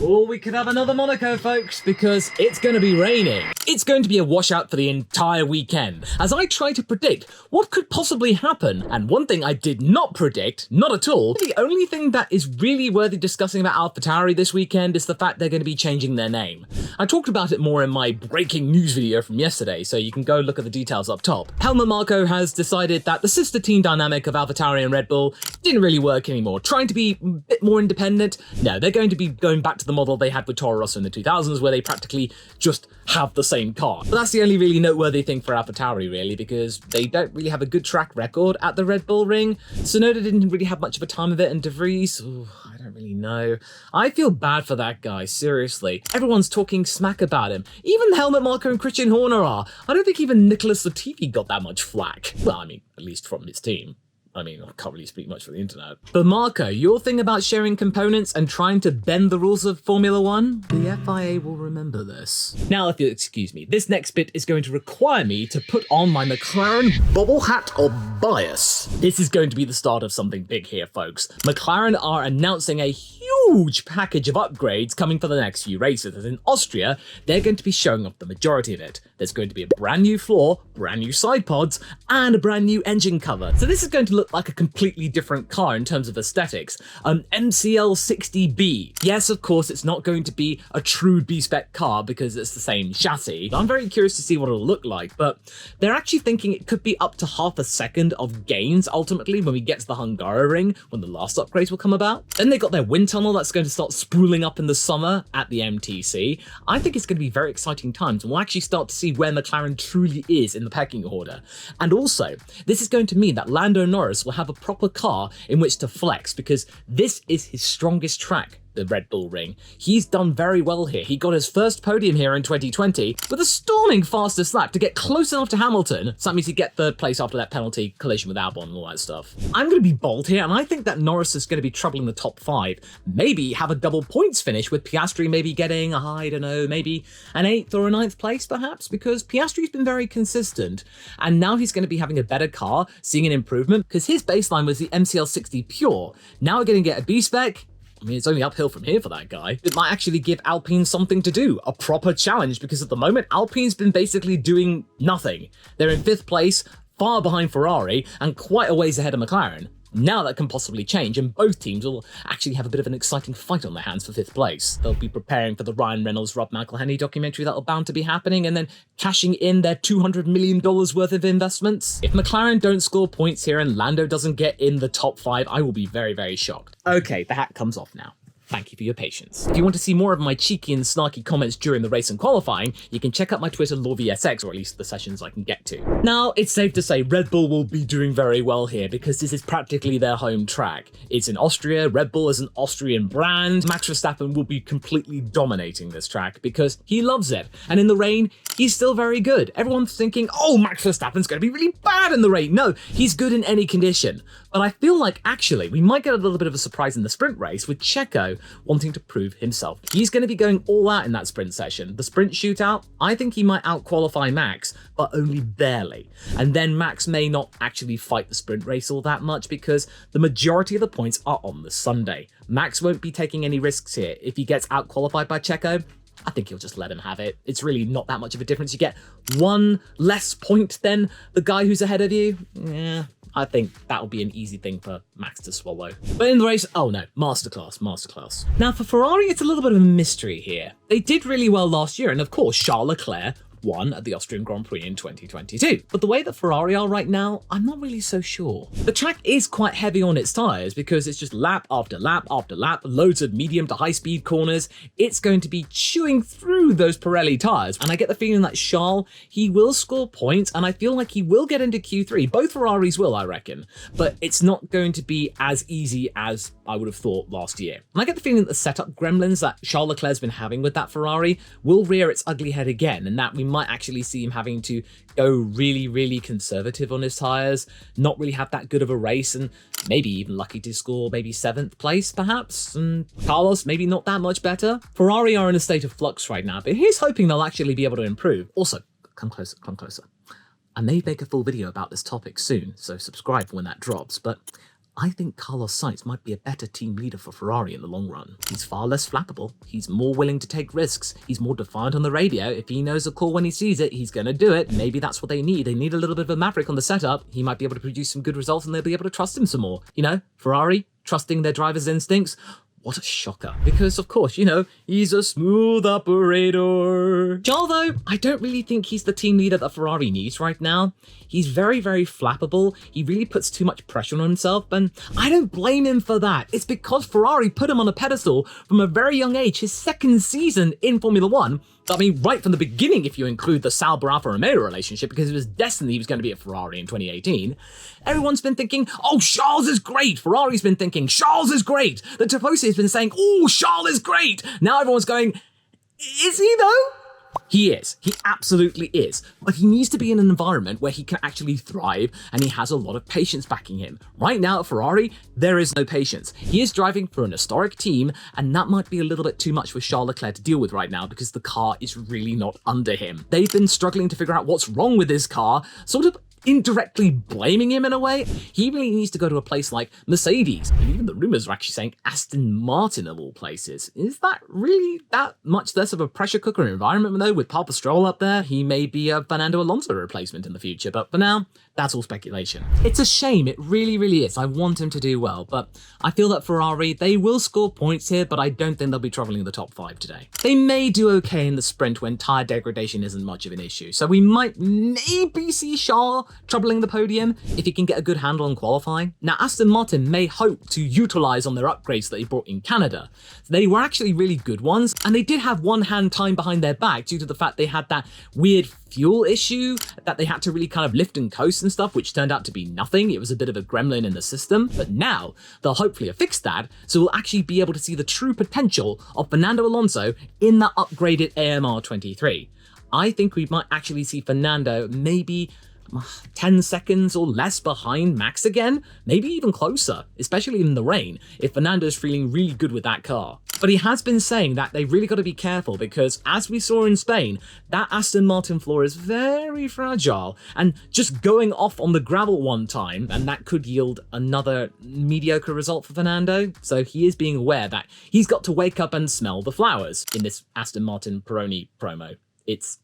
Or we could have another Monaco, folks, because it's going to be raining. It's going to be a washout for the entire weekend, as I try to predict what could possibly happen. And one thing I did not predict, not at all, the only thing that is really worthy discussing about Alfa Tauri this weekend is the fact they're going to be changing their name. I talked about it more in my breaking news video from yesterday, so you can go look at the details up top. Helmut Marko has decided that the sister team dynamic of Alfa Tauri and Red Bull didn't really work anymore. Trying to be a bit more independent? No, they're going to be going back to the model they had with Toro Rosso in the 2000s, where they practically just have the same car. But that's the only really noteworthy thing for Alfa Tauri, really, because they don't really have a good track record at the Red Bull ring. Tsunoda didn't really have much of a time of it, and De Vries, I don't really know. I feel bad for that guy, seriously. Everyone's talking smack about him. Even Helmut Marko and Christian Horner are. I don't think even Nicholas Latifi got that much flack. Well, I mean, at least from his team. I mean, I can't really speak much for the internet. But Marko, your thing about sharing components and trying to bend the rules of Formula One? The FIA will remember this. Now, if you'll excuse me, this next bit is going to require me to put on my McLaren bobble hat or bias. This is going to be the start of something big here, folks. McLaren are announcing a huge package of upgrades coming for the next few races. As in Austria, they're going to be showing off the majority of it. There's going to be a brand new floor, brand new side pods, and a brand new engine cover. So this is going to look like a completely different car in terms of aesthetics. MCL 60B. Yes, of course, it's not going to be a true B-spec car because it's the same chassis. I'm very curious to see what it'll look like, but they're actually thinking it could be up to half a second of gains ultimately when we get to the Hungaroring, when the last upgrades will come about. Then they got their wind tunnel that's going to start spooling up in the summer at the MTC. I think it's going to be very exciting times, and we'll actually start to see where McLaren truly is in the pecking order. And also, this is going to mean that Lando Norris will have a proper car in which to flex, because this is his strongest track, the Red Bull Ring. He's done very well here. He got his first podium here in 2020 with a storming fastest lap to get close enough to Hamilton, so that means he'd get third place after that penalty collision with Albon and all that stuff. I'm going to be bold here, and I think that Norris is going to be troubling the top 5. Maybe have a double points finish with Piastri maybe getting, I don't know, maybe an 8th or a 9th place perhaps, because Piastri's been very consistent, and now he's going to be having a better car, seeing an improvement, because his baseline was the MCL 60 Pure. Now we're going to get a B-spec. I mean, it's only uphill from here for that guy. It might actually give Alpine something to do, a proper challenge, because at the moment, Alpine's been basically doing nothing. They're in 5th place, far behind Ferrari, and quite a ways ahead of McLaren. Now that can possibly change, and both teams will actually have a bit of an exciting fight on their hands for 5th place. They'll be preparing for the Ryan Reynolds, Rob McElhenney documentary that'll bound to be happening, and then cashing in their $200 million worth of investments. If McLaren don't score points here and Lando doesn't get in the top 5, I will be very, very shocked. Okay, the hat comes off now. Thank you for your patience. If you want to see more of my cheeky and snarky comments during the race and qualifying, you can check out my Twitter LawVS, or at least the sessions I can get to. Now, it's safe to say Red Bull will be doing very well here because this is practically their home track. It's in Austria, Red Bull is an Austrian brand. Max Verstappen will be completely dominating this track because he loves it. And in the rain, he's still very good. Everyone's thinking, oh, Max Verstappen's going to be really bad in the rain. No, he's good in any condition. But I feel like actually we might get a little bit of a surprise in the sprint race with Checo wanting to prove himself. He's going to be going all out in that sprint session. The sprint shootout, I think he might out-qualify Max, but only barely. And then Max may not actually fight the sprint race all that much because the majority of the points are on the Sunday. Max won't be taking any risks here. If he gets out-qualified by Checo, I think he'll just let him have it. It's really not that much of a difference. You get one less point than the guy who's ahead of you. Yeah, I think that'll be an easy thing for Max to swallow. But in the race, oh no, masterclass. Now for Ferrari, it's a little bit of a mystery here. They did really well last year, and of course, Charles Leclerc won at the Austrian Grand Prix in 2022. But the way that Ferrari are right now, I'm not really so sure. The track is quite heavy on its tyres because it's just lap after lap after lap, loads of medium to high speed corners. It's going to be chewing through those Pirelli tyres. And I get the feeling that Charles, he will score points, and I feel like he will get into Q3. Both Ferraris will, I reckon. But it's not going to be as easy as I would have thought last year. And I get the feeling that the setup gremlins that Charles Leclerc's been having with that Ferrari will rear its ugly head again, and that we might actually see him having to go really, really conservative on his tyres, not really have that good of a race, and maybe even lucky to score maybe 7th place perhaps, and Carlos maybe not that much better. Ferrari are in a state of flux right now, but here's hoping they'll actually be able to improve. Also, come closer. I may make a full video about this topic soon, so subscribe for when that drops, but I think Carlos Sainz might be a better team leader for Ferrari in the long run. He's far less flappable, he's more willing to take risks, he's more defiant on the radio. If he knows a call when he sees it, he's gonna do it. Maybe that's what they need. They need a little bit of a maverick on the setup. He might be able to produce some good results and they'll be able to trust him some more. You know, Ferrari, trusting their driver's instincts. What a shocker. Because, of course, you know, he's a smooth operator. Charles, though, I don't really think he's the team leader that Ferrari needs right now. He's very, very flappable. He really puts too much pressure on himself, and I don't blame him for that. It's because Ferrari put him on a pedestal from a very young age, his second season in Formula One. I mean, right from the beginning, if you include the Sauber-Alfa Romeo relationship, because it was destined he was going to be at Ferrari in 2018, everyone's been thinking, oh, Charles is great. Ferrari's been thinking, Charles is great. The Tifosi has been saying, oh, Charles is great. Now everyone's going, is he though? He is. He absolutely is. But he needs to be in an environment where he can actually thrive and he has a lot of patience backing him. Right now at Ferrari, there is no patience. He is driving for an historic team, and that might be a little bit too much for Charles Leclerc to deal with right now because the car is really not under him. They've been struggling to figure out what's wrong with his car, sort of indirectly blaming him in a way. He really needs to go to a place like Mercedes, and even the rumors are actually saying Aston Martin of all places. Is that really that much less of a pressure cooker environment though, with Papa Stroll up there? He may be a Fernando Alonso replacement in the future, but for now, that's all speculation. It's a shame, it really, really is. I want him to do well, but I feel that Ferrari, they will score points here, but I don't think they'll be traveling the top 5 today. They may do okay in the sprint when tyre degradation isn't much of an issue, so we might maybe see Charles troubling the podium if he can get a good handle on qualifying. Now, Aston Martin may hope to utilize on their upgrades that they brought in Canada. They were actually really good ones, and they did have one hand time behind their back due to the fact they had that weird fuel issue that they had to really kind of lift and coast and stuff, which turned out to be nothing. It was a bit of a gremlin in the system, but now they'll hopefully have fixed that, so we'll actually be able to see the true potential of Fernando Alonso in that upgraded AMR 23. I think we might actually see Fernando maybe 10 seconds or less behind Max again, maybe even closer, especially in the rain, if Fernando's feeling really good with that car. But he has been saying that they really got to be careful because, as we saw in Spain, that Aston Martin floor is very fragile, and just going off on the gravel one time, and that could yield another mediocre result for Fernando. So he is being aware that he's got to wake up and smell the flowers in this Aston Martin Peroni promo. It's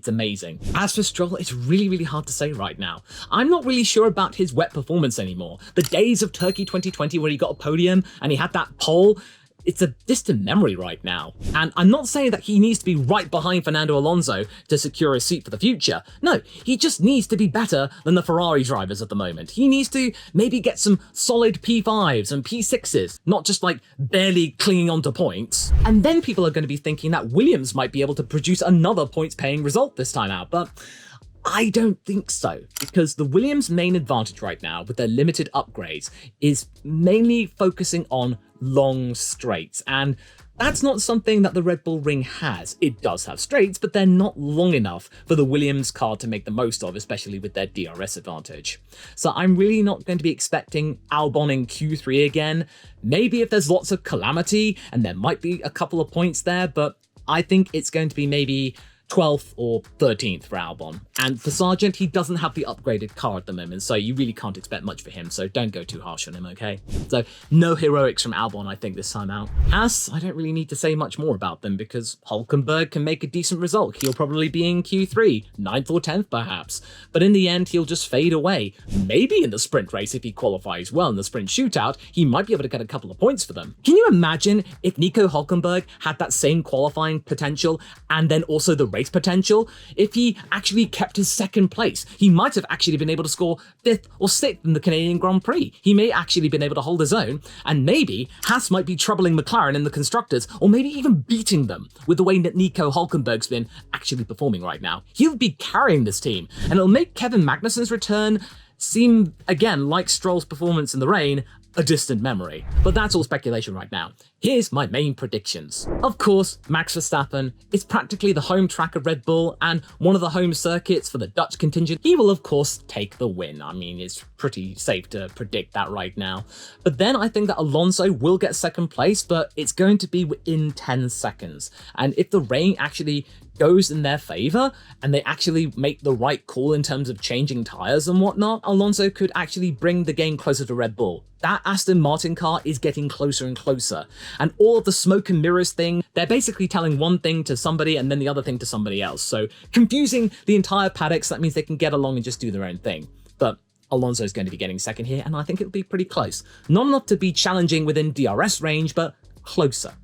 amazing. As for Stroll, it's really, really hard to say right now. I'm not really sure about his wet performance anymore. The days of Turkey 2020 where he got a podium and he had that pole, it's a distant memory right now. And I'm not saying that he needs to be right behind Fernando Alonso to secure a seat for the future. No, he just needs to be better than the Ferrari drivers at the moment. He needs to maybe get some solid P5s and P6s, not just like barely clinging onto points. And then people are going to be thinking that Williams might be able to produce another points-paying result this time out, but I don't think so, because the Williams' main advantage right now with their limited upgrades is mainly focusing on long straights, and that's not something that the Red Bull Ring has. It does have straights, but they're not long enough for the Williams car to make the most of, especially with their DRS advantage. So I'm really not going to be expecting Albon in Q3 again. Maybe if there's lots of calamity, and there might be a couple of points there, but I think it's going to be maybe 12th or 13th for Albon. And for Sargent, he doesn't have the upgraded car at the moment, so you really can't expect much for him, so don't go too harsh on him, okay? So no heroics from Albon, I think, this time out. Haas, I don't really need to say much more about them because Hülkenberg can make a decent result. He'll probably be in Q3, 9th or 10th perhaps, but in the end, he'll just fade away. Maybe in the sprint race, if he qualifies well in the sprint shootout, he might be able to get a couple of points for them. Can you imagine if Nico Hülkenberg had that same qualifying potential and then also the race potential? If he actually kept his second place, he might have actually been able to score 5th or 6th in the Canadian Grand Prix. He may actually been able to hold his own, and maybe Haas might be troubling McLaren in the constructors, or maybe even beating them with the way that Nico Hülkenberg's been actually performing right now. He'll be carrying this team, and it'll make Kevin Magnussen's return seem, again, like Stroll's performance in the rain, a distant memory. But that's all speculation right now. Here's my main predictions. Of course, Max Verstappen is practically the home track of Red Bull and one of the home circuits for the Dutch contingent. He will of course take the win. I mean, it's pretty safe to predict that right now. But then I think that Alonso will get second place, but it's going to be within 10 seconds. And if the rain actually goes in their favor and they actually make the right call in terms of changing tires and whatnot, Alonso could actually bring the game closer to Red Bull. That Aston Martin car is getting closer and closer, and all of the smoke and mirrors thing, they're basically telling one thing to somebody and then the other thing to somebody else, so confusing the entire paddock. So that means they can get along and just do their own thing. But Alonso is going to be getting second here, and I think it'll be pretty close. Not enough to be challenging within DRS range, but closer.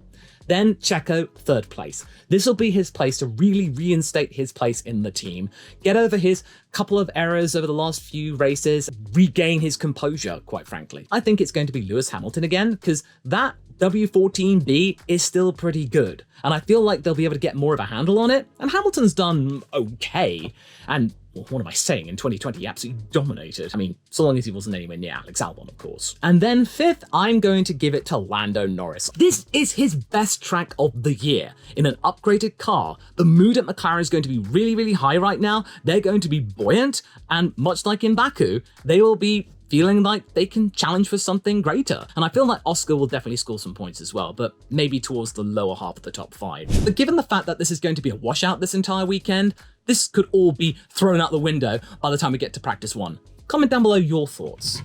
Then Checo, third place. This will be his place to really reinstate his place in the team, get over his couple of errors over the last few races, regain his composure, quite frankly. I think it's going to be Lewis Hamilton again, because that W14B is still pretty good, and I feel like they'll be able to get more of a handle on it, and Hamilton's done okay, and well, what am I saying? In 2020, he absolutely dominated. I mean, so long as he wasn't anywhere near Alex Albon, of course. And then fifth, I'm going to give it to Lando Norris. This is his best track of the year. In an upgraded car, the mood at McLaren is going to be really, really high right now. They're going to be buoyant, and much like in Baku, they will be feeling like they can challenge for something greater. And I feel like Oscar will definitely score some points as well, but maybe towards the lower half of the top 5. But given the fact that this is going to be a washout this entire weekend, this could all be thrown out the window by the time we get to practice 1. Comment down below your thoughts.